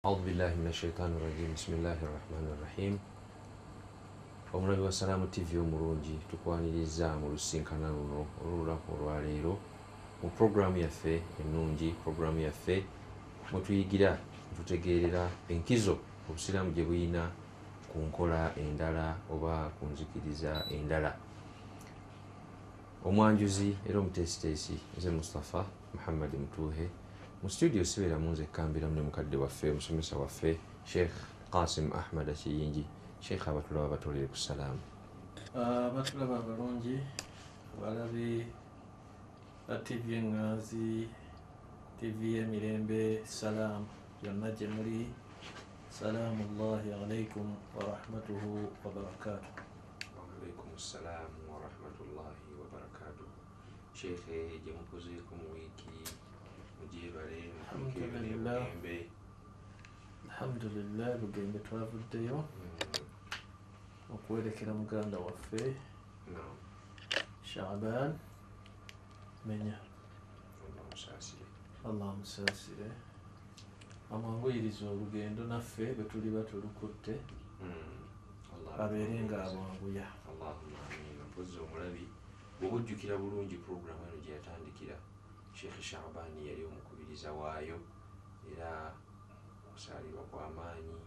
أعوذ بالله من الشيطان الرجيم بسم الله الرحمن الرحيم omulabi wa Salaamu TV omulungi tukwaniriza mu lusinkana luno olw'olunaku olwaleero mu puroguramu yaffe ennungi puroguramu yaffe mwe tuyigira tutegeerera enkizo obusiraamu gye buyina ku nkola endala oba ku nzikiriza endala. Omwanjuzi era omuteesiteesi nze Mustafa Muhammad Mutuuhe mu studio sibeera munze kambiramu ne mukadde waffe omusomesa waffe Sheikh Qasim Ahmad Akiyingi. Sheikh abatulaba batolere ku salaamu. Abatulaba abalungi abalabi ba TV Enganzi, TV Emirembe, salaamu yonna gye muli, salaamullahi alaikum wa rahmatuhu wa barakatuh. Wa alaikum salaamu wa rahmatullahi wa barakatuh. Sheikh gye mukozeeko mu wiiki mugyebale Alhamdulillah. Alhamdulillah Lugembe twavuddeyo okuwerekera muganda waffe Shaaban menya Allah amusaasire amwanguyiriza olugendo naffe bwe tuliba tulukutte abeere nga amwanguya. Allahumma amiin. Mpozzi omulabi bw'oba ojjukira bulungi puroguramu eno gye yatandikira Sheikh Shaaban yali omukubiriza waayo era okusaalirwa kw'amaanyi.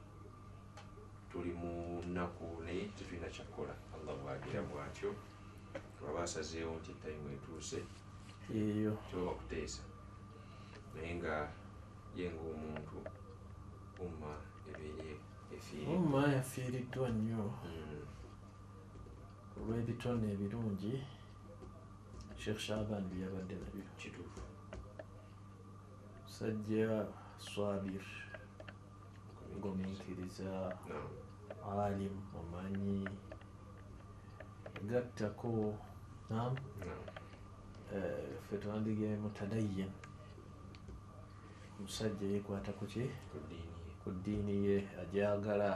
Tuli mu nnaku naye tetulina kyakkola. Allah bwagira bwatyo twaba asazeewo nti tayimu etuuse Eyo kyoba kuteesa naye nga ye ng'omuntu umma ebeere efiire umma yafiiriddwa nnyo olw'ebitone ebirungi Sheikh Shaaban bye yabadde nabyo. kituufu. Musajja swabir ng'omukkiriza alim omanyi gattako nam ffe twandige mutadayyin omusajja yeekwata ku ki ku ddiini ye agyagala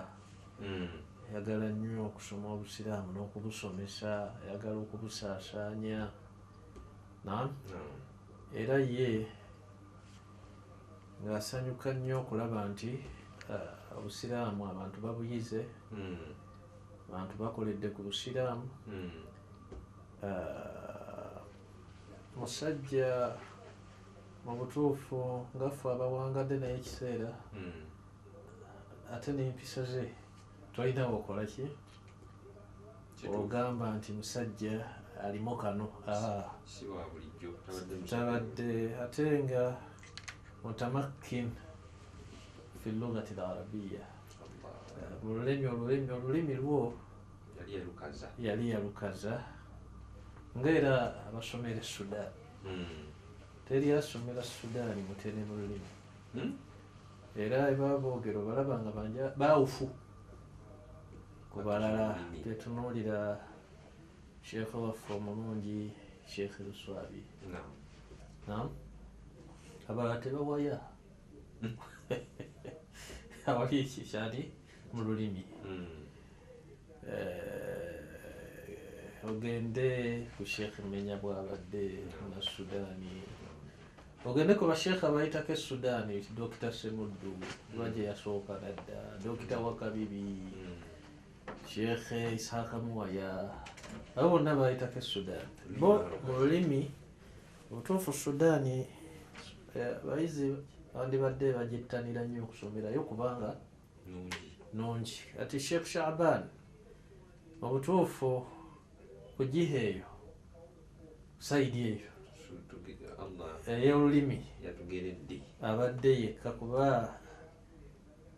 ayagala nnyo okusoma obusiraamu n'okubusomesa ayagala okubusaasaanya nam era ye ng'asanyuka nnyo okulaba nti obusiraamu abantu babuyize abantu bakoledde ku busiraamu. Musajja mu butuufu nga ffe abawangadde naye ekiseera ate n'empisa ze tolinawo okola ki ogamba nti musajja alimu kano si wa bulijjo tabadde ate nga mutamakkin fi lughati al-arabiyya olulimi lwo yali yalukaza ng'era abasomera Sudan teri asomera Sudan mutene mu lulimi era baboogera obalaba nga banja baawufu ku balala. Tetunuulira sheekh waffe omulungi Sheikh Luswabi abalala tebawaya awali ekikyali mu lulimi. Ogende ku Sheikh Menya bw'abadde na Sudaani, ogende ku basheekh abayitako e Sudaani, Dr. Semuddu lwagye yasooka nadda, Dr. Wakabibi, Sheikh Ishaaka Muwaya, abo bonna bayitako e Sudaani. Bo mu lulimi obutuufu Sudaani abayizi bandibadde bagyettanira nnyo okusomerayo kubanga nungi. Kati Sheikh Shaaban obutuufu kugiha eyo sayidi eyo ey'olulimi abadde yekka, kuba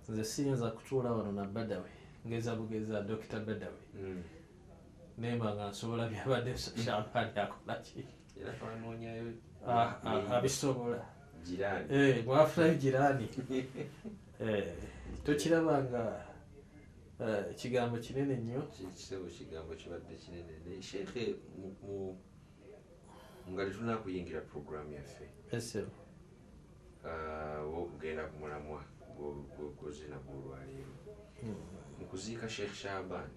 nze siyinza kutuula wano na Badawi ngeza bugeza Dr. Badawi nemba nga nsobola byabadde Shaaban akola ki abisobola mwafunayo jirani tokiraba nga ekigambo kinene nnyo. Ekigambo kibadde kinene naye Sheikh nga tetunaakuyingira puroguramu yaffe okugenda ku mulamwa gwokoze nagwo olwaleero mu kuziika Sheikh Shaaban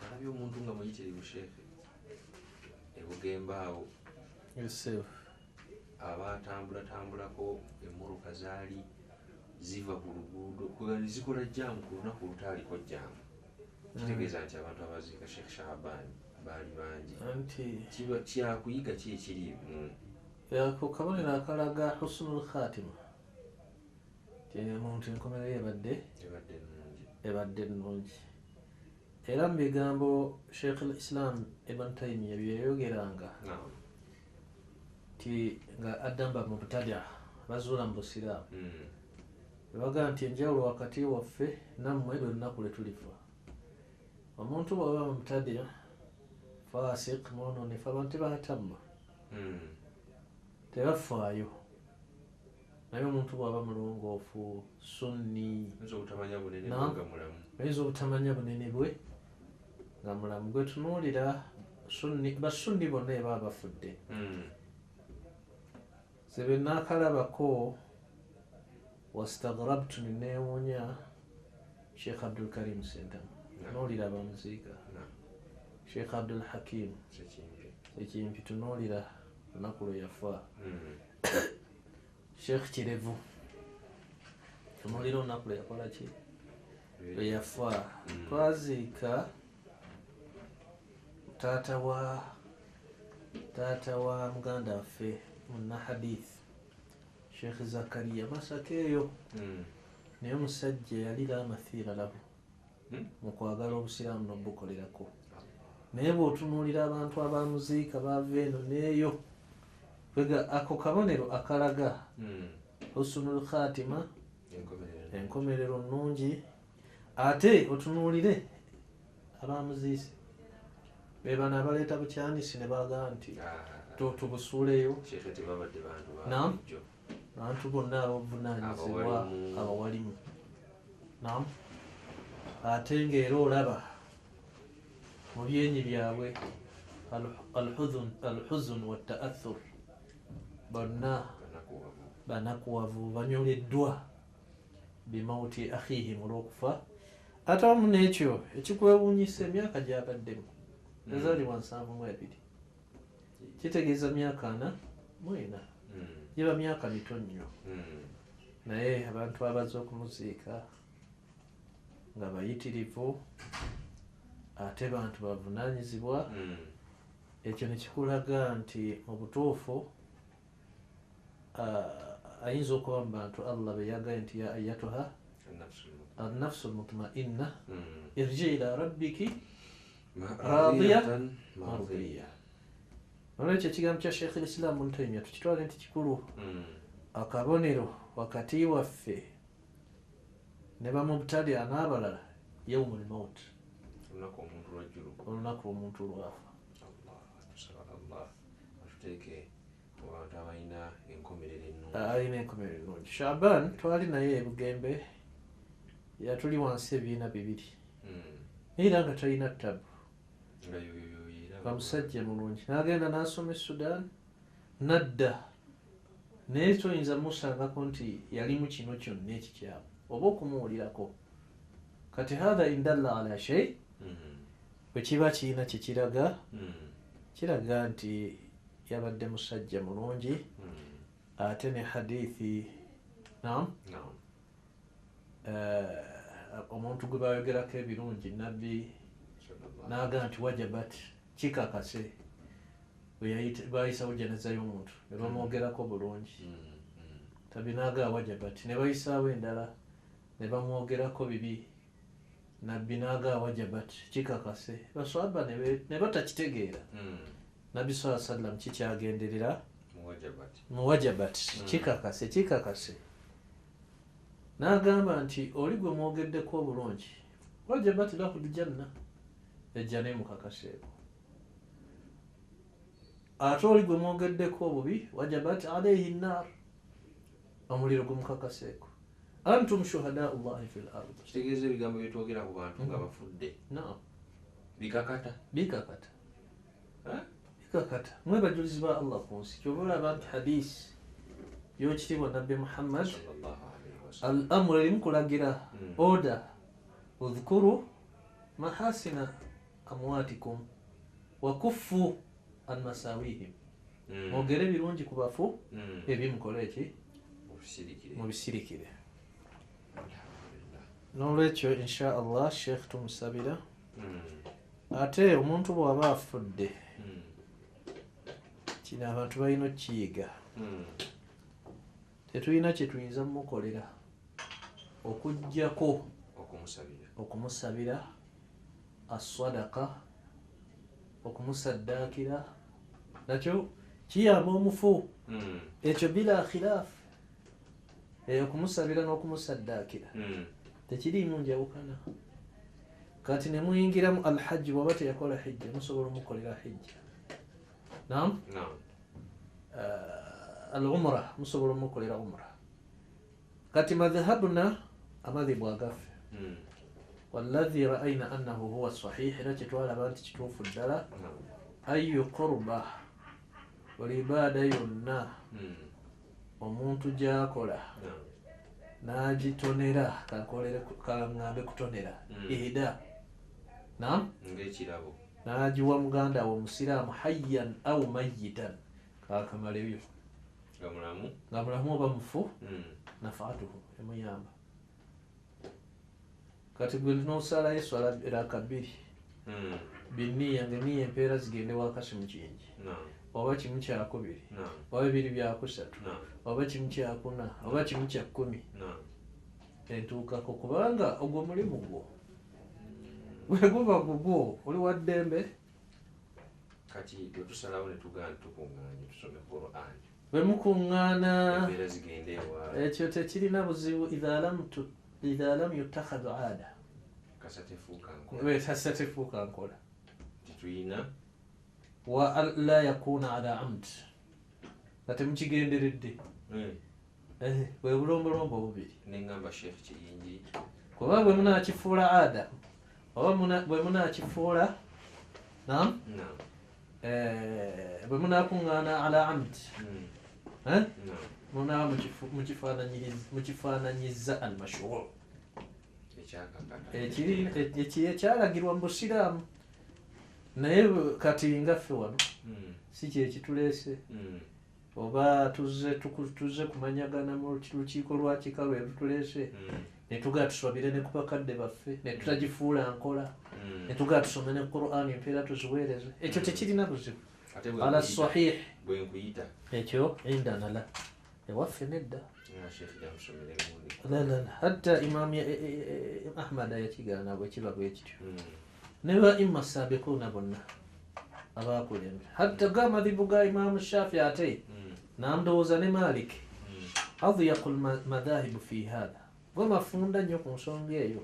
alabye omuntu nga muyitirivu Sheikh ebugembaawo abatambulatambulako emmoroka zaali ziva ku luguudo kuba zikola jaamu ku lunaku olutaaliko jaamu kitegeeza nti abantu abaziika Sheikh Shaban baali bangi anti kiba kyakuyiga ki ekiri ku kabonero akalaga husnul khatima omuntu enkomerero ebadde nnungi era mu bigambo Sheikh al-Islam Ibn Taymiyyah bye yayogeranga ti nga addamba mu butadia bazuula mu busiraamu bebaga nti enjawulo wakati waffe nammwe lwe lunaku lwe tulifa omuntu bw'aba mu butadia fasik mwononefu abantu tebatamma tebafaayo naye omuntu bw'aba mulongoofu sunni oyinza obutamanya bunene bwe nga mulamu gwe tunuulira basunni bonna eba bafudde sebe naakalabako wastaghrabtu neewuunya Sheikh Abdul Karim Sentamu tunuulira bamuziika Sheikh Abdul Hakim Sekimpi tunuulira lunaku lwe yafa Sheikh Kirevu tunuulira olunaku lwe yakola ki lwe yafa twaziika taata wa muganda waffe munna hadith Sheikh Zakaria Masaka eyo naye omusajja yalira amathiira lahu mu kwagala obusiraamu n'obukolerako naye bw'otunuulira abantu abamuziika baava eno n'eyo ako kabonero akalaga husnul khatima enkomerero nnungi ate otunuulire abamuziise bebano abaleeta bukyanisi ne baga nti tubusuuleyo bantu bonna abavunanyizibwa abawalimu ate ng'era olaba mu byenyi byabwe alhuzun wataathur bonna banakuwavu banyoleddwa bimauti akhihim olw'okufa ate wamu n'ekyo ekikwewuunyisa emyaka gy'abaddemu yazaalibwa 72 kitegeeza myaka 4 giba myaka mito nnyo naye abantu abaza okumuziika nga bayitirivu ate bantu bavunaanyizibwa ekyo nekikulaga nti mu butuufu ayinza okuba mu bantu Allah be yagaye nti ya ayatuha an-nafsu al-mutma'inna irji ila rabbiki radiyatan mardiya olwekyo ekigambo kya Sheikh al-Islam Ibn Taymiyyah tukitwale nti kikulu akabonero wakati waffe ne bamubtadia n'abalala yawmul maut olunaku omuntu lwafa alina enkomerero ennungi Shaban twali naye Bugembe yatuli wansi ebibiina 2 era nga talina ttabu bamusajja mulungi n'agenda n'asoma Sudan nadda naye toyinza musangako nti yalimu kino kyonna ekikyamu oba okumuwulirako kati hatha indalla ala shay bwe kiba kiina kyekiraga kiraga nti yabadde musajja mulungi ate ne hadithi omuntu gwe bayogerako ebirungi nabbi n'aga nti wajabat kikakase bayisawo janaza y'omuntu ne bamwogerako bulungi tabinaga wajabat ne bayisaawo endala ne bamwogerako bibi nabbi naga wajabat kikakase baswaba ne batakitegeera nabbi sallallahu alayhi wasallam kikyagenderera mu wajabat kikakase n'agamba nti oli gwe mwogeddeko obulungi wajabat lahu ljanna ejja nemukakaseeko ate oli gwe mwogeddeko obubi wajabat alayhi nnar omuliro gumukakaseeko antum shuhadau llahi fi l-ard kitegeeza ebigambo byetwogera ku bantu nga bafudde bikakata mwe bajulizi ba Allah ku nsi kyoba olaba nti hadisi y'ekitiibwa nabbi Muhammad al-amru erimu kulagira oda udhkuru mahasina amwatikum wakuffu an masawihim mwogere ebirungi ku bafu ebimukole eki mubisirikire n'olwekyo insha allah sheikh tumusabira ate omuntu bw'aba afudde kino abantu balina okukiyiga tetulina kyetuyinza mumukolera okuggyako okumusabira assadaka okumusaddaakira nakyo kiyamba omufu ekyo bila khilaafu okumusabira n'okumusaddaakira tekiriimu njawukana kati ne muyingiramu alhajji waba teyakola hijja musobola omukolera hijja naam al umra musobola omukolera umra kati madhhabuna amadhibu agaffe والذي رأينا أنه هو الصحيح لا تتوالى بانت تشوف الدلاء أي قربة والعبادة ينا omuntu gyakola n'agitonera kaŋŋambe kutonera ihda nam n'agiwa muganda we omusiraamu hayyan au mayitan kakamaleyo nga mulamu oba mufu nafaatuhu emuyamba kati gwe n'osalayo eswala raka bbiri binniya ng'enniya empeera zigende wakasi mu kingi oba kimu kyakubiri oba bibiri byakusatu oba kimu kyakuna oba kimu kyakkumi entuukako kubanga ogwo mulimu gwo bwe guba gugwo oli wa ddembe kati bwetusalawo netugaa tukuŋŋaanye tusome Qur'an bwe mukuŋŋaana embeera zigende ewa ekyo tekirina buzibu idha lam yutakhadhu aada kasatefuuka nkola tituyina wa la yakuna ala amd kati mukigenderedde bwe bulombolombo bubiri neŋŋamba sheikh kiyingi kuba bwe munaakifuula ada oba bwe munaakifuula nam bwe munaakuŋŋaana ala amd munaba mukifaananyiza almashhur ekyalagirwa mu busiraamu naye kati ngaffe wano si kyekituleese oba tuze kumanyagana mu lukiiko lwa kikalu erutuleese netugaa tusabire ne ku bakadde baffe netutagifuula nkola netugaa tusome ne Qur'an empeera tuziweereze ekyo tekirina buzibu ala sahih ekyo indanala ewaffe nedda hatta imam ahmad yakigaana bwe kiba bwe kityo ne ba imma sabiquna bonna abakulembe hatta ga madhibu ga imam shafi ate namdowooza ne malik adyaqul madahib fi hadha mafunda nnyo ku nsonga eyo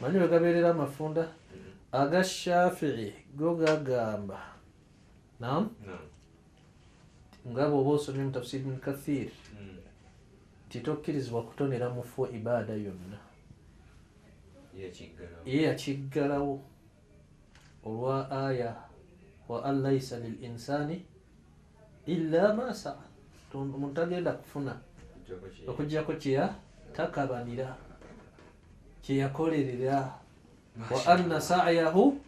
manyi we gabeerera amafunda aga shafii go gagamba nam nga bw'oba osomye mu tafsiri ibn kathir titokkirizibwa kutonera mufu ibaada yonna ye yakiggalawo olwa aya wa an laysa lil insani illa ma saa omuntu agenda kufuna okuggyako kyeya takabanira kyeyakolerera wa anna sa'yahu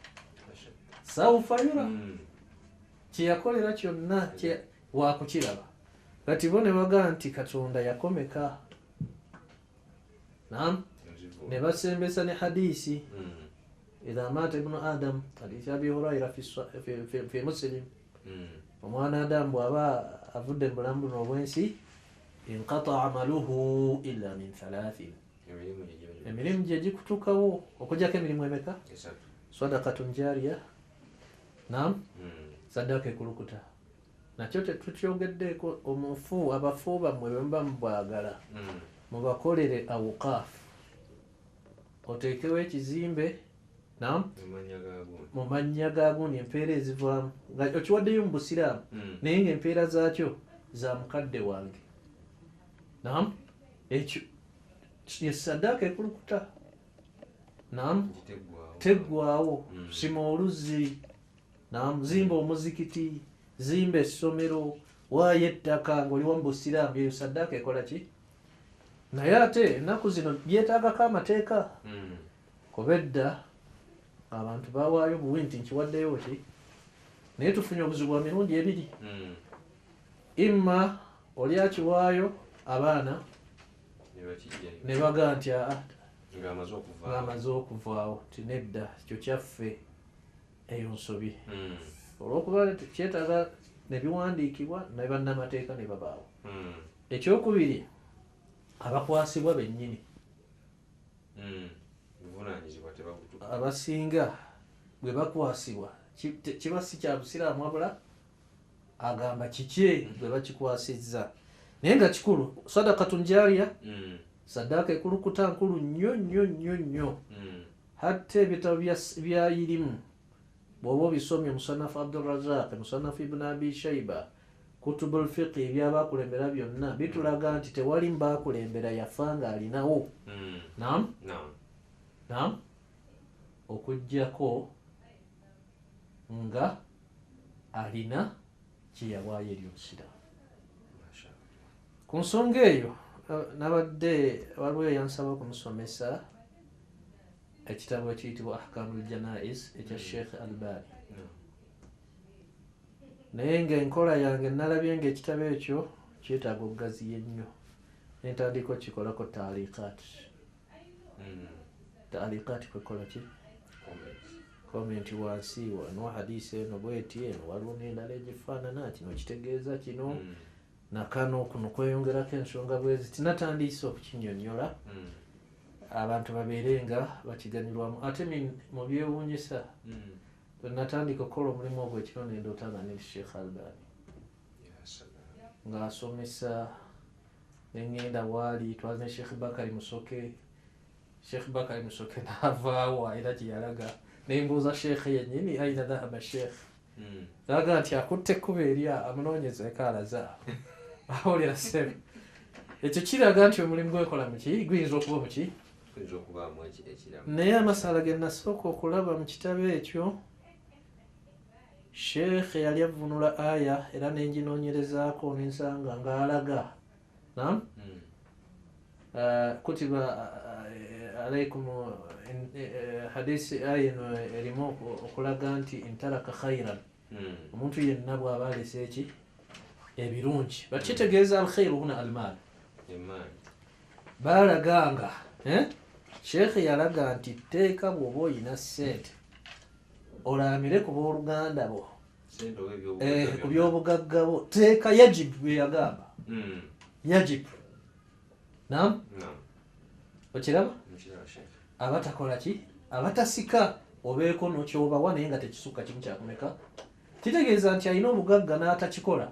sawfa yura kyeyakolera kyonna wakukiraba kati bo ne bagaa nti katonda yakomeka nam ne basembesa ne hadisi idha mata ibnu adam hadithi abi huraira fi muslim omwana adamu bw'aba avudde mubulamu buno obwensi inqata amaluhu illa min thalathin emirimu gye gikutukawo okugjako emirimu emeka sadaqatun jariya nam saddaaka ekulukuta nakyo tetukyogeddeeko omufu abafu bammwe bwe muba mubwagala mubakolere awukaafu oteekewo ekizimbe nam mu mannya ga gundi empeera ezivaamu nga okiwaddeyo mu busiraamu naye ngaempeera zaakyo za mukadde wange nam ekyo yesaddaaka ekulukuta nam teggwawo sima oluzzi nam zimba omuzikiti zimba essomero waayo ettaka ng'oliwo mu busiraamu eyo saddaaka ekola ki naye ate ennaku zino byetaagako amateeka kuba edda abantu bawaayo buwi nti nkiwaddeyo ki naye tufunye obuzibu bwa mirundi ebiri imma oli akiwaayo abaana ne bagaa nti ng'amaze okuvaawo ti nedda kyo kyaffe eyo nsobi olw'okuba kyetaaga ne biwandiikibwa ne bannamateeka ne babaawo. Ekyokubiri abakwasibwa bennyini abasinga bwe bakwasibwa kiba si kya busiraamu wabula agamba kiki bwe bakikwasizza naye nga kikulu sadakatun jaariya saddaaka ekulukuta nkulu nnyo nnyo nnyo nnyo hatta ebitabo byayirimu bw'oba obisomye musanafu Abdurrazaq musanafu Ibn Abi Shayba kutubul fiqh ebyabakulembera byonna bitulaga nti tewali mbakulembera yafa nga alinawo naam okuggyako nga alina kyeyawaayo eri obusiraamu. Ku nsonga eyo nabadde waliwo yansaba okumusomesa ekitabo ekiyitibwa Ahkamul Janaiz ekya Sheikh Albani naye ng'enkola yange nalabye ng'ekitabo ekyo kyetaaga okugaziya ennyo nentandika okikolako taaliqaati kwekola ki komenti wansi wano hadisi eno bweti eno waliwo n'endala egifaanana kino kitegeeza kino nakano kuno kweyongerako ensonga bwezi tinatandise okukinyonnyola abantu babeere nga bakiganirwamu ate mu byewuunyisa natandika okukola omulimu ogwo ekiro nendootanga ne Sheikh Albani ng'asomesa nengenda waali twali ne Sheikh Bakari Musoke n'avaawo era gyeyalaga nembuuza Sheikh yennyini aina dhahaba Sheikh laga nti akutte ekkuba erya amunoonyezeko alaza awulira sebe ekyo kiraga nti omulimu gwekola muki guyinza okuba muki naye amasala ge nasooka okulaba mu kitabo ekyo Sheikh yali avunula aya era nenjinoonyerezaako nensanga ng'alaga kutiba alaikum hadisi aya eno erimu okulaga nti intaraka khairan omuntu yenna bw'aba alese eki ebirungi bakitegeeza alkhairu huna almaal balaganga Sheikh yalaga nti teeka bw'oba oyina ssente olamire ku booluganda bo ku byobugagga bo teeka yajibu bwe yagamba yajibu okiraba abatakola ki abatasika obeeko nokyobawa naye nga tekisukka kimu kyakumeka kitegeeza nti alina obugagga n'atakikola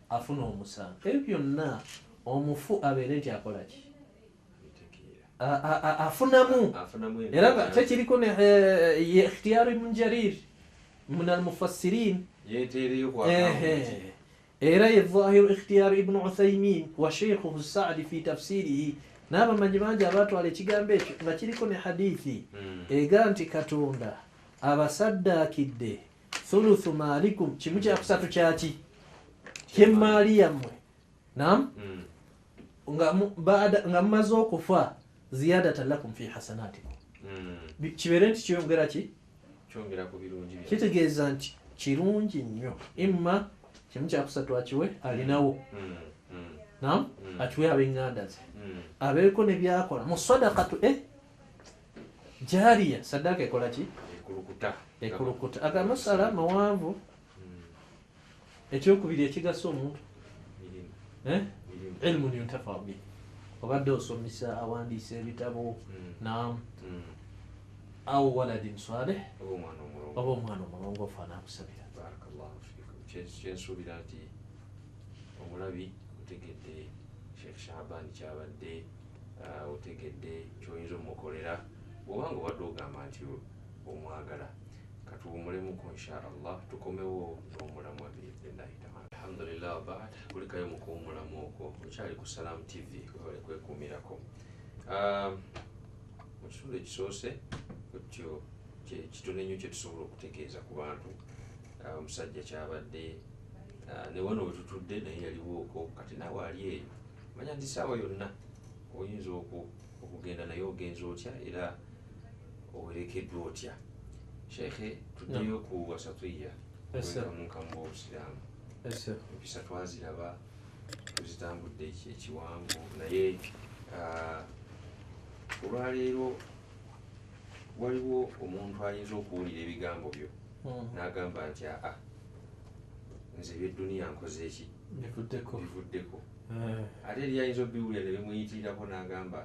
afuna omusango ebyo byonna omufu abeere nti akola ki afunamu era nga tekiriko ikhtiyaaru ibn Jarir min almufassirin era yadhahiru ikhtiyaaru ibn Uthaymin wa shaykhuhu Sa'di fi tafsirihi n'abamanyi bangi abaatwala ekigambo ekyo nga kiriko ne hadithi ega nti Katonda abasaddaakidde thuluthu maalikum kimu kyakusatu kyaki ky'emmaali yammwe nga mumaze okufa ziyadatan lakum fi hasanatikum kibeere nti kyongera ki kitegeeza nti kirungi nnyo imma kimu kyakusatu akiwe alinawo akiwe ab'eŋŋanda ze abeeko ne byakola mu sadakatu jaariya saddaaka ekola ki ekulukuta agamasala mawanvu ekyokubiri ekigasa omuntu ilmun yuntafa bihi obadde osomesa awandiisa ebitabo awo waladin saleh oba omwana omulongoofu anaakusabira. kyensuubira nti omulabi otegedde Sheikh Shaaban kyabadde otegedde kyoyinza omukolera bw'obanga obadde ogamba nti omwagala katuwumulemuko inshaallah tukomewo n'omulamwa biidhnillahi taala. Alhamdulillah wabaad kulikayo mu kuwumulamu okwo okyali ku Salam TV webale kwekuumirako. Mu kitundu ekisoose kutyo kitono ennyo kye tusobola okutegeeza ku bantu omusajja kyabadde ne wano wetutudde naye yaliwo okwo kati naawe ali eyo manya nti saawa yonna oyinza okugenda naye ogenza otya era owerekeddwa otya. Sheikhe tuddeyo ku wasatiya kamunkamu bw'obusiraamu empisa twaziraba tuzitambudde ekiwanvu naye olwaleero waliwo omuntu ayinza okuwulira ebigambo byo n'agamba nti aa nze ebyeduniya nkoze eki bivuddeko ate eri ayinza obiwulira ne bimuyitirirako n'agamba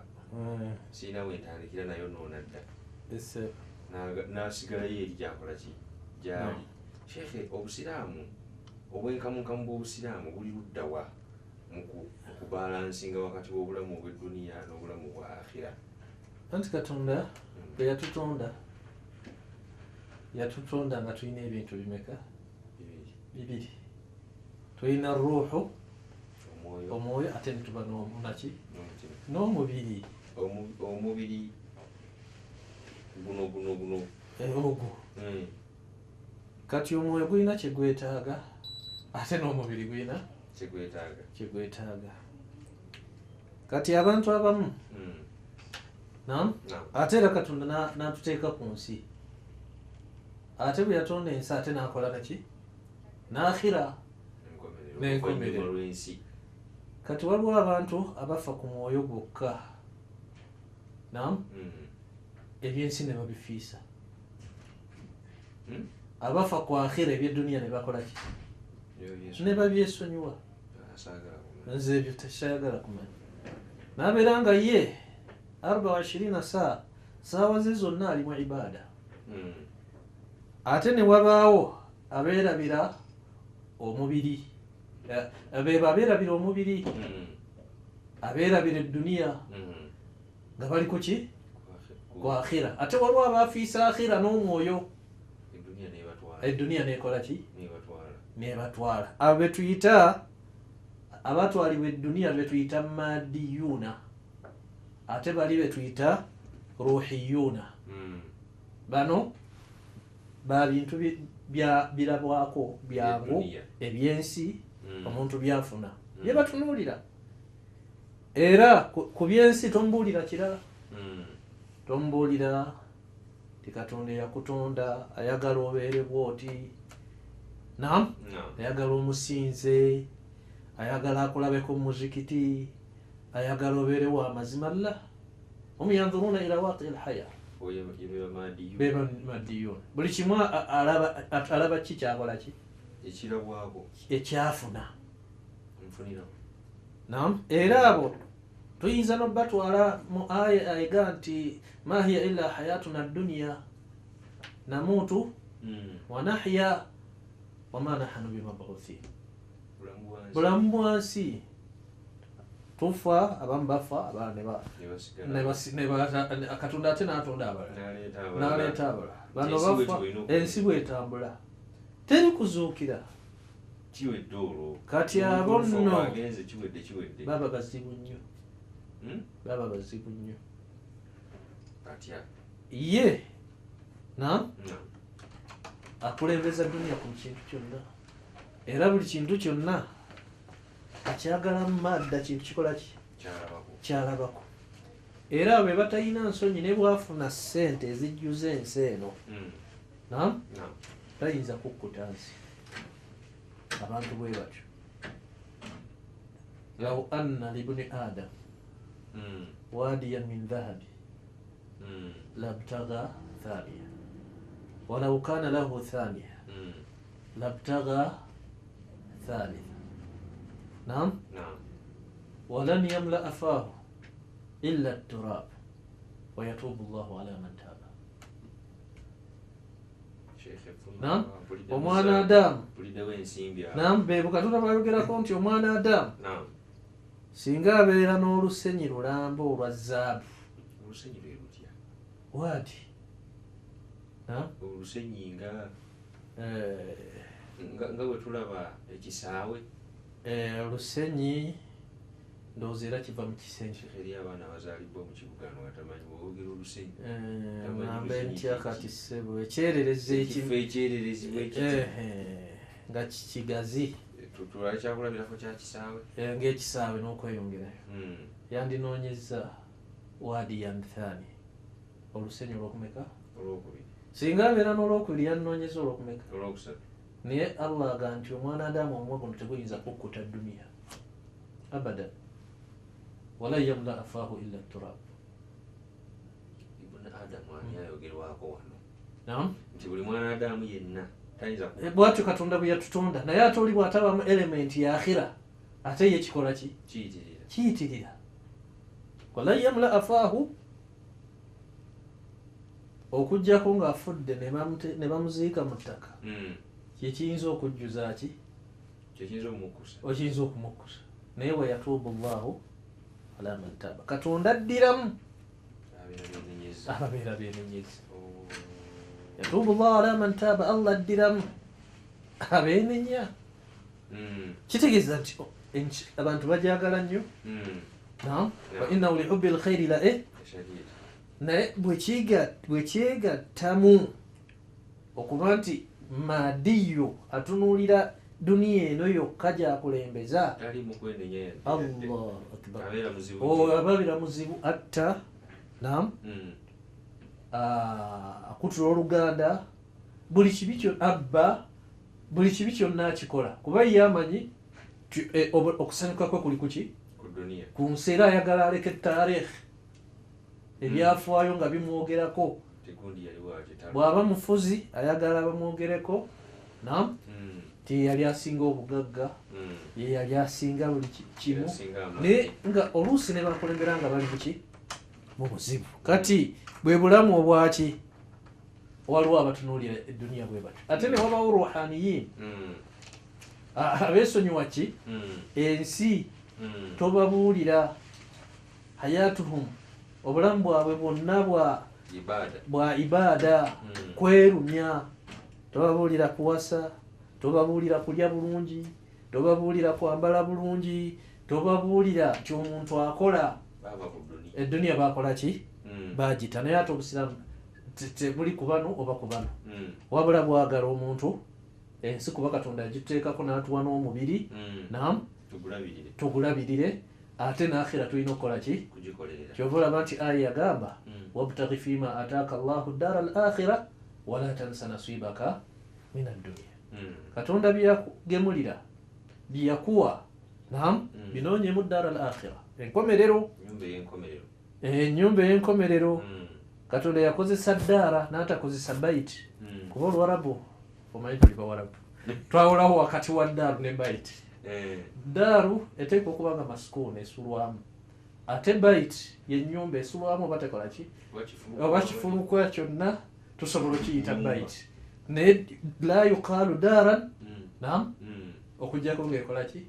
siina wentandikira nayo noonadda n'asigalayo eri gyakola ki gyali. Sheekhe, obusiraamu obwenkamunkamu bw'obusiraamu buli luddawa mu kubalansinga wakati w'obulamu obw'edduniya n'obulamu bwa akhira? Anti Katonda bwe yatutonda nga tulina ebintu bimeka? Bibiri. Tulina ruuhu, omwoyo, ate ne tuba n'omunaki n'omubiri. Omubiri guno ogwo kati omwoyo gulina kyegwetaaga ate n'omubiri gulina kyegwetaaga. Kati abantu abamu ate era Katonda n'atuteeka ku nsi, ate bwe yatonda ensi ate n'akola naki n'akhira n'enkomerero. Kati waliwo abantu abafa ku mwoyo gwokka, ebyensi ne babifiisa. Abafa ku akhira ebyeduniya ne bakola ki? Ne babyesonyiwa. Nze ebyo tekyayagala kumanya. N'abeera nga ye 24 saawa ze zonna ali mu ibaada. Ate ne wabaawo abeerabira omubiri, abeerabira omubiri, abeerabira edduniya nga bali ku ki? Ku akhira. Ate waliwo abaafiisa akhira n'omwoyo, edduniya nekola ki? Nebatwala. Abo betuyita abatwalibwa edduniya betuyita madiyuuna, ate bali betuyita ruhiyuuna. Bano ba bintu birabwako byangu ebyensi omuntu byafuna bye batunuulira. Era ku byensi tombuulira kirala, tombuulira ti Katonda yakutonda ayagala obeere bwoti, ayagala omusinze, ayagala akulabeko mu muzikiti, ayagala obeere wa mazima. La hum yanzuruna ila waqi alhaya, beba madiyun. Buli kimu alaba ki kyakola ki? Ekirabwako ekyafuna. Era abo tuyinza n'obatwala mu aya ega nti ma hiya illa hayatuna dunya namutu wa nahya wa ma nahnu bimab'uthin. Bulamu bwansi tufa, abamu bafa, abana Katonda ate n'atonda abalala n'aleeta abalala. Bano bafa, ensi bw'etambula teri kuzuukira. Kati abo nno baba bazibu nnyo, baba bazibu nnyo. Ye akulembeza dduniya ku kintu kyonna, era buli kintu kyonna akyagala mu madda, kintu kikola ki? Kyalabako. Era bwe batalina nsonyi ne bwafuna ssente ezijjuza ensi eno, tayinza kukkuta nsi. Abantu bwe batyo. Law anna libni adam wadiyan min dhahabi labtagha thaniya walau kana lahu thaniya labtagha thalitha. Walan yamla fahu illa at-turab wa yatubu Allahu ala man taba. Omwana Adamu, beebo Katonda bayogerako nti omwana Adamu singa abeera n'olusenyi lulambe olwa zaabu. Wadi olusenyi nga bwe tulaba ekisaawe, olusenyi ndowooza era kiva mu kisenge. Eri abaana abazaalibwa mu kibuga no batamanyi bwogera olusenyi. Nambe ntya kati ssebo ekyererezi nga kigazi. Tulwali kyakulabirako kya kisaawe, ng'ekisaawe n'okweyongerayo. Yandinoonyeza wadi yanthani, olusenyi olwokumeka? Olwokubiri. Singa abeera n'olwokubiri yandinoonyeza olwokumeka? Olwokusatu. Naye Allah aga nti omwana Adamu omumwa guno teguyinza kukkuta dduniya abadan. Wala yamla afaahu illa turab. Adamu ani ayogerwako wano naam nti buli mwana Adamu yenna tayinza bwatyo Katonda bwe yatutonda naye ate oli bw'atabamu elementi ya akhira ate ye kikola ki kiyitirira walan yamla afaahu okujjako ng'afudde ne bamuziika mu ttaka kyekiyinza okujjuza ki okiyinza okumukkusa naye wa yatuubu llahu ala man taaba Katonda addiramu ababeera beenenyezi yatuubu llahu ala man taaba Allah addiramu abeenenya kitegeeza nti abantu bajagala nnyo naam wa innahu lihubbi lkhairi la naye bwekyegattamu okuba nti maadiyo atunuulira duniya eno yokka gyakulembeza Allahu akbar ababeera muzibu atta naam akutula oluganda buli kibi kyonna akikola kuba ye amanyi okusanyuka kwe kuli kuki ku nsi era ayagala aleka taarikhi ebyafaayo nga bimwogerako bw'aba mufuzi ayagala bamwogereko naam ti yali asinga obugagga ye yali asinga buli kimu naye nga oluusi ne bakulembera nga bali muki mu buzibu kati bwe bulamu obwaki waliwo abatunuulira edduniya bwe batyo ate ne wabawo ruhaniyin abeesonyiwa ki ensi tobabuulira hayatuhum obulamu bwabwe bwonna bwa ibaada kwerumya tobabuulira kuwasa tobabuulira kulya bulungi tobabuulira kwambala bulungi tobabuulira kyomuntu akola edduniya bakola ki bagita naye ate obusiramu tebuli ku bano oba ku bano wabula bwagala omuntu ensi kuba Katonda yagiteekako n'atuwa n'omubiri naam tugulabirire ate n'akhira tulina okukola ki kyova olaba nti aya yagamba wabtaghi fima ataaka Allahu ddara al akhira wala tansa nasibaka min adduniya Katonda byeyakugemulira byeyakuwa naam binoonyemu ddara al akhira enkomerero ennyumba ey'enkomerero Katonda yakozesa ddaara n'atakozesa baiti kuba Oluwarabu omanyi tuli Bawarabu twawulawo wakati wa ddaaru ne baiti ddaaru eteekwa okuba nga masikuuni esulwamu ate baiti yennyumba esulwamu oba tekola ki oba kifulukwa kyonna tusobola okiyita baiti naye la yuqaalu daaran naam okujjako ng'ekola ki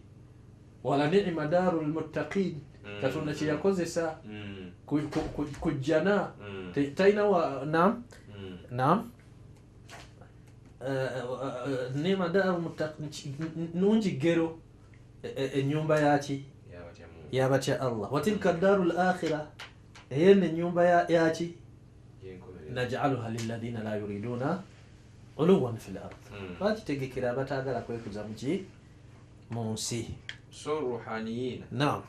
wala ni'ma daaru lmuttaqiin Katonda kye yakozesa kujjana talina wa naam ni'ma daaru muttaqiin nungi gero ennyumba yaki yabatya Allah watilka ddaaru l akhira eyene ennyumba yaki naj'aluha lilladhina la yuriduna uluwan fil ard bakitegekera abataagala kwekuza muki mu nsi so ruhaniyin naam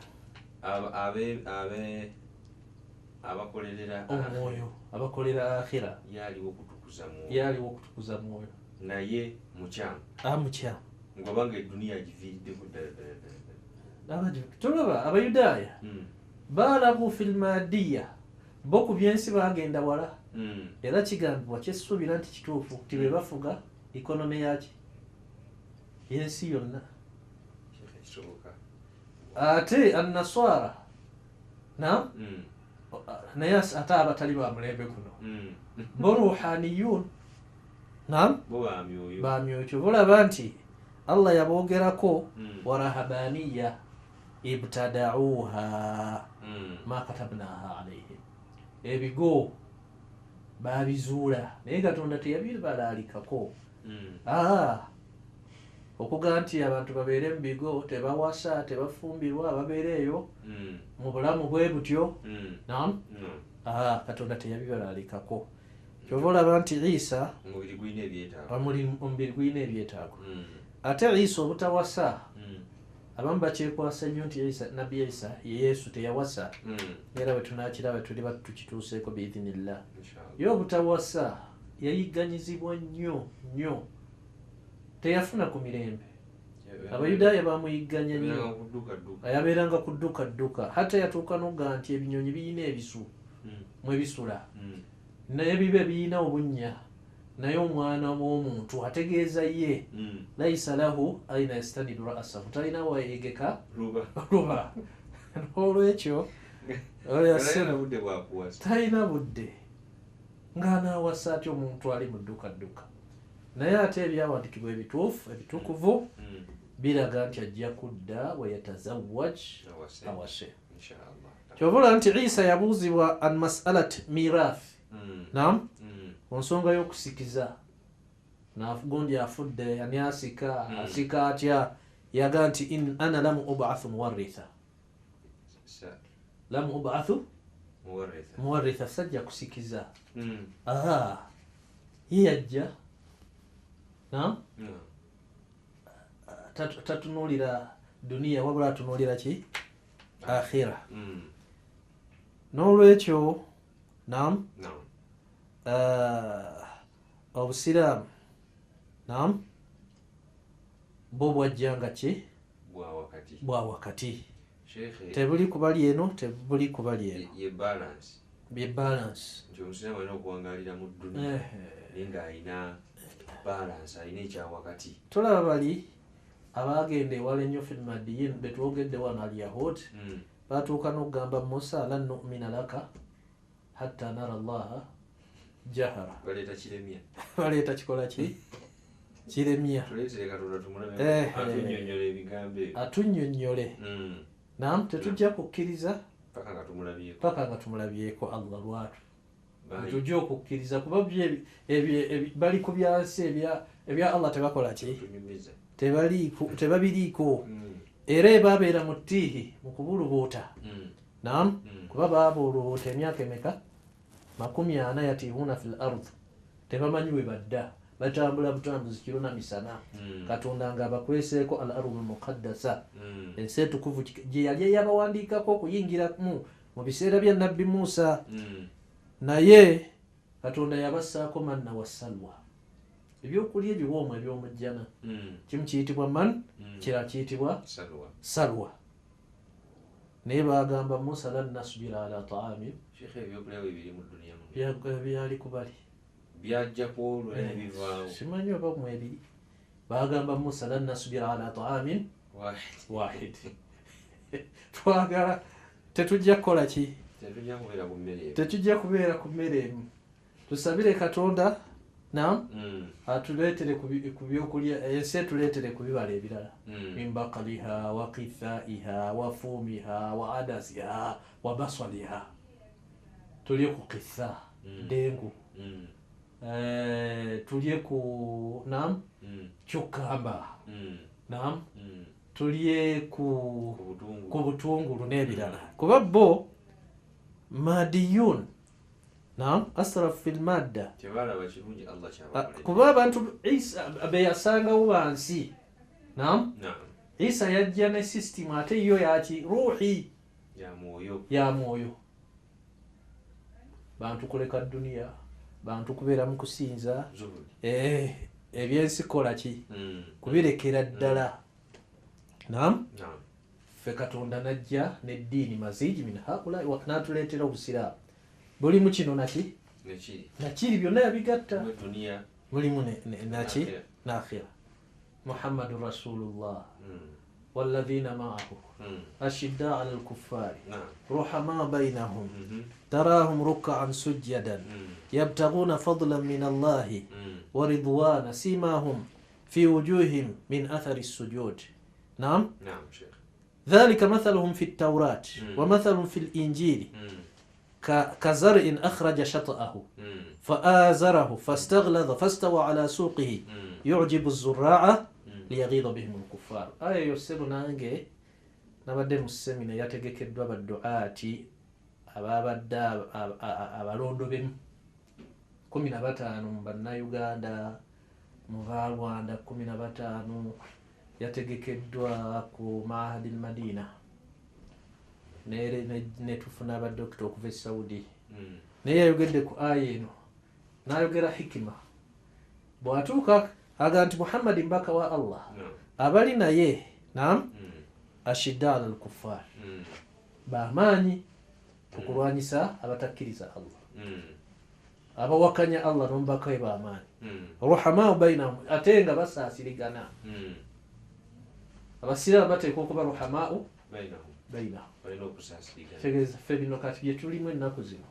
abakolerera omwoyo abakolera akhira yaliwo okutukuza mwoyo naye mukyamu ngobanga edduniya giviiriddeko tolaba abayudaaya baalagu fil maadiya bo ku byensi bagenda wala era kigambibwa kyessuubira nti kituufu ti bwe bafuga ikonomi yaki yensi yonna ate annaswara naam naye ate abatali ba mulembe guno bo ruhaniyun naam bamyoyo kyobulaba nti Allah yaboogerako warahabaniya ibtadauha ma katabnaha alaihim ebigo babizuula naye Katonda teyabibalalikako okuga nti abantu babeere mu bigo tebawasa tebafumbirwa babeere eyo mu bulamu bwe butyo naam Katonda teyabibalalikako kyova olaba nti Isa omubiri gulina ebyetaago ate Isa obutawasa abamu bakyekwasa nnyo nti nabbi Isa ye Yesu teyawasa era bwe tunakiraba tuliba tukituuseeko biidhinillah ye obutawasa yayigganyizibwa nnyo teyafuna ku mirembe abayudaaya bamuyigganya nnyo yabeeranga kudduka hata yatuuka n'oga nti ebinyonyi birina ebisu mwe bisula naye bibe birina obunnya naye omwana w'omuntu ategeeza ye laisa lahu aina yastanidu ra'sahu talina wayegeka luba n'olwekyo talina budde ng'anaawasa ati omuntu ali mu ddukadduka naye ate ebyawandikibwa ebitukuvu biraga nti ajja kudda wayatazawwaj awase kyobula nti Isa yabuuzibwa an mas'alat mirath naam ku nsonga y'okusikiza n'agundi afudde ani asika asika atya yaga nti in ana lam ub'athu muwarritha lam ub'athu muwarritha sajja kusikiza ye yajja naam tatunuulira duniya wabula atunuulira ki akhira n'olwekyo naam obusiraamu naam bwo bwajjanga ki bwa wakati tebuli kubali eno tebuli kubali eno ye balance nti omusiraamu alina okuwangalira mu dduniya naye ng'alina balance alina ekyawakati. Tulaba bali abagenda ewala ennyo fil madiyin betwogedde wano al yahud batuuka n'okugamba Musa lan nu'mina laka hatta nara Allaha jahara. Baleeta kiremya. Baleeta kikola ki? Kiremya. Tuleetere Katonda tumulabe atunnyonnyola ebigambo ebyo. Atunnyonnyole. Naam, tetujja kukkiriza paka nga tumulabyeko Allah lwatu. Tujja okukkiriza kuba bali ku byansi ebya Allah tebakola ki? Tebabiriiko. Era babeera mu ttiihi mu kubulubuuta. Naam, kuba baabulubuuta emyaka emeka 40 yatihuuna fil ardh. Tebamanyi we badda. Batambula butambuzi kiro na misana. Katonda nga abakweseeko al ardhul muqaddasa. Ensi etukuvu gye yali yabawandiikako okuyingira mu biseera bya Nabbi Musa. Naye Katonda yabassaako manna wa salwa. Ebyokulya ebiwoomu eby'omujjana. Kimu kiyitibwa man, kirala kiyitibwa salwa. Naye bagamba Musa lan nasbira ala ta'amin. Sheikh ebyokulya bibiri mu dunia byali kubali. Byajja kwolwa nebivaawo. Simanyi oba mu ebiri. Bagamba Musa lan nasbira ala ta'amin wahid. Twagala tetujja kukola ki? Tetujja kubeera ku mmere emu. Tusabire Katonda naam atuleetere ku byokulya ensi etuleetere ku bibala ebirala. Min baqaliha wa qithaiha wa fumiha wa adasiha wa basaliha. Tulye ku qitha dengu. Tulye ku naam cucumber. Naam tulye ku butungulu n'ebirala. Kuba bo madiyun naam asraf fil madda. Tebalaba kirungi Allah kyabakolera. Kuba abantu Isa be yasangawo bansi. Naam Isa yajja ne system ate yo yaki ruhi ya mwoyo. Bantu kuleka dunia, bantu kubeera mu kusinza ebyensi kola ki kubirekera ddala. Naam fe Katonda najja n'eddiini maziji min haula n'atuleetera obusiraamu. Buli mu kino naki nakiri byonna yabigatta mulimu naki n'akhira. Muhammadu Rasulullah والذين معه أشداء على الكفار رحماء بينهم تراهم ركعا سجدا يبتغون فضلا من الله ورضوانا سيماهم في وجوههم من أثر السجود. نعم شيخ ذلك مثلهم في التوراة ومثل في الإنجيل كزرع أخرج شطأه فآزره فاستغلظ فاستوى على سوقه يعجب الزراع ليغيظ بهم الكفار. يرسل نانجي nabadde mu semina yategekeddwa badduaati ababadde abalondo bemu 15 mu bannayuganda mu balwanda 15 yategekeddwa ku Mahadi al-Madina ne tufuna abadokita okuva e Saudi. Naye yayogedde ku aya eno n'ayogera hikima bw'atuuka aga nti Muhammad mbaka wa Allah abali naye naam ashidda ala al-kuffar bamaanyi okulwanyisa abatakkiriza Allah. abawakanya Allah nombaka b'amaanyi ruhamaa bainahum ate nga basaasirigana abasiraamu bateekwa okuba ruhamaa bainahum tegeeza ffe bino kati bye tulimu ennaku zino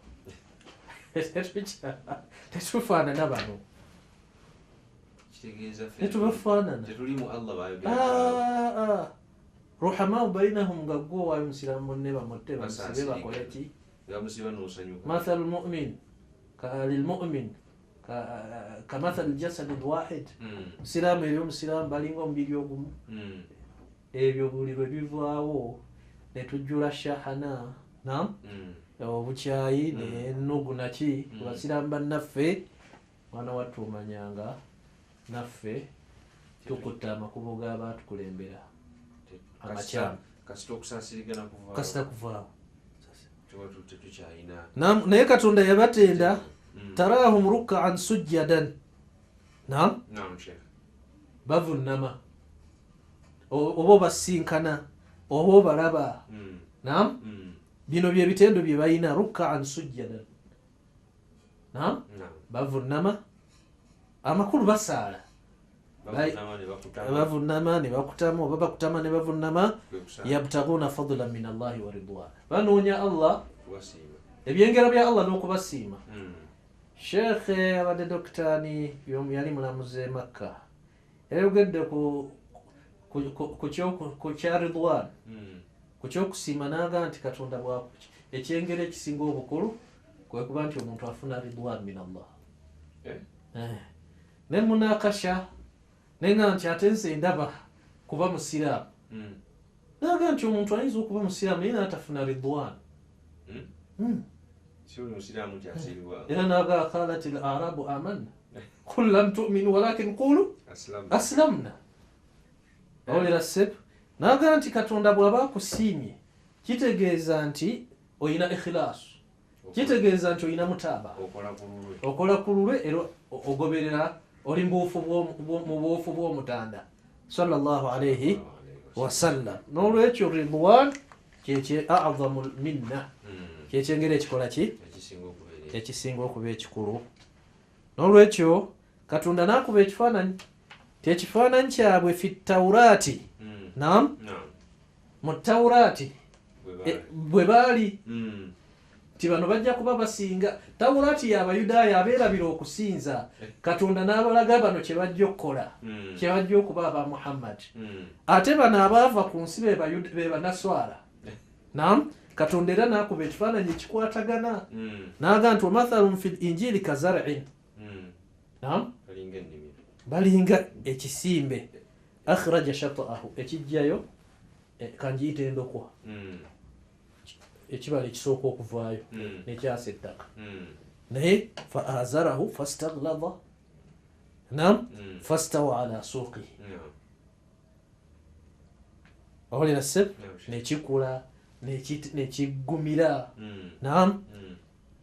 tetufaanana bano tetubafaanana ruhamaa bainahum nga gwe owaayo musiraamu munne bamutte bamusibe bakole ki mathalu lmumin lilmumin kamathali ljasadi lwahid musiraamu ebyo musiraamu balinga omubiri ogumu ebyo buli lwe bivaawo netujjula shahana obukyayi nenugu naki basiraamu bannaffe mwana wattu omanyanga naffe tukutta amakubo g'abaatukulembera amakyamu kasita kuvaawo naye katonda yabatenda tarahum rukaan sujjadan bavunama oba obasinkana oba obalaba bino bye bitendo bye balina rukaan sujjadan bavunama amakulu basaala bavunama ne bakutama oba bakutama ne bavunama yabtaguna fadla min Allahi wa ridwana banoonya Allah ebyengero bya Allah n'okubasiima sheekhe abadde dokitaani yali mulamuze Makka yayogedde ku kya ridwan ku kyokusiima n'aga nti katonda bwakuki ekyengero ekisinga obukulu kwe kuba nti omuntu afuna ridwan min Allah ne munakasha nenga nti ate nze ndaba kuba musiraamu naga nti omuntu ayinza okuba musiraamu naye n'atafuna ridwan era naga qalat al arabu amanna qul lam tu'minu walakin qulu aslamna olera sep naga nti katonda bw'aba akusiimye kitegeeza nti oyina ikhilaasu kitegeeza nti oyina mutaaba okola ku lulwe era ogoberera oli mu buufu bw'omutanda sallallahu alayhi wasallam n'olwekyo ridwan kyekye a'zamu minna kyekyengeri ekikola ki ekisinga okuba ekikulu n'olwekyo katonda n'akuba ekifaananyi tekifaananyi kyabwe fi tawuraati mu tawuraati bwe baali ti bano bajja kuba basinga tawuraati y'abayudaaya abeerabira okusinza katonda n'abalaga bano kye bajja okukola kye bajja okuba aba Muhammad ate bano abaava ku nsi be banaswara katonda era n'akuba ekifaananyi ekikwatagana n'aga nti wamathalun fi injiri kazar'in balinga ekisimbe akhraja shat'ahu ekijjayo kanjiyita endokwa ekibala ekisooka okuvaayo nekyasa ettaka naye fa azarahu fastaghlada fastawa ala suuqihi awulira seb nekikula nekigumira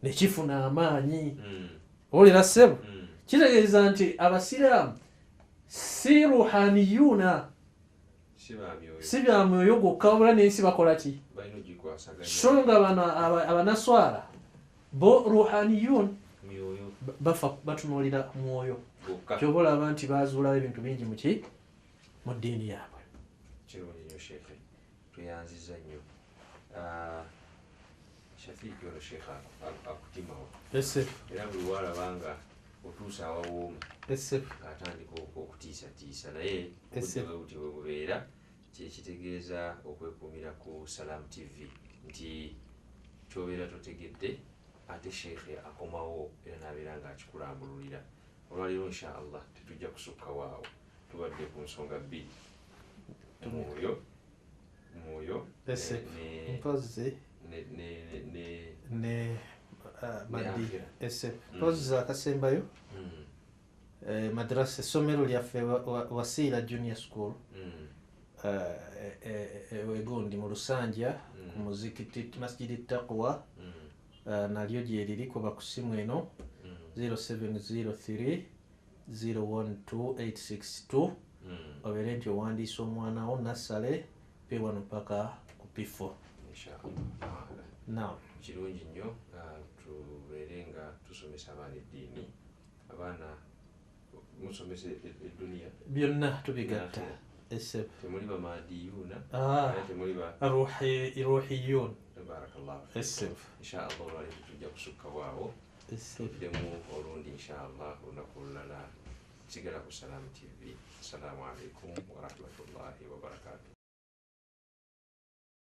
nekifuna amaanyi awulira seb kitegeeza nti abasiraamu si ruhaniyuuna si bya mwoyo gwokka wabula n'ensi bakola ki so nga bano abanaswara bo ruhaniyun batunuulira mwoyo kyoba olaba nti bazuulawo ebintu bingi muki mu ddiini yaabwe kirungi nnyo sheekhe tuyanziza nnyo shafiiki ono sheekha akutimawo era buli walabanga otuusa awawooma atandika okutiisatiisa naye budde buti bwe bubeera kyekitegeeza okwekuumira ku Salam TV nti kyobeera totegedde ate sheekhe akomawo era n'abeera ng'akikulambululira olwaleero insha Allah tetujja kusukkawo awo tubadde ku nsonga bbiri mwoyo madi mpozi akasembayo madrasa essomero lyaffe Wasiila Junior School ewegundi mu Lusanja ku muzikiti Masjidi Taqwa nalyo gyeriri kuba ku simu eno 0703 012862 obeere nti owandiisa omwana wo nassale P1 paka ku P4 kirungi nnyo tubeere nga kusomesa abaana eddiini abaana musomesa edduniya byonna tubigatta essebo temuli bamaadiyuuna temuli ruhiyun barakallahu essebo inshallah olwaleero tujja kusukka bwawo tuddemu olundi inshallah olunaku olulala sigala ku Salaamu TV. Assalamu alaikum warahmatullahi wabarakatuh.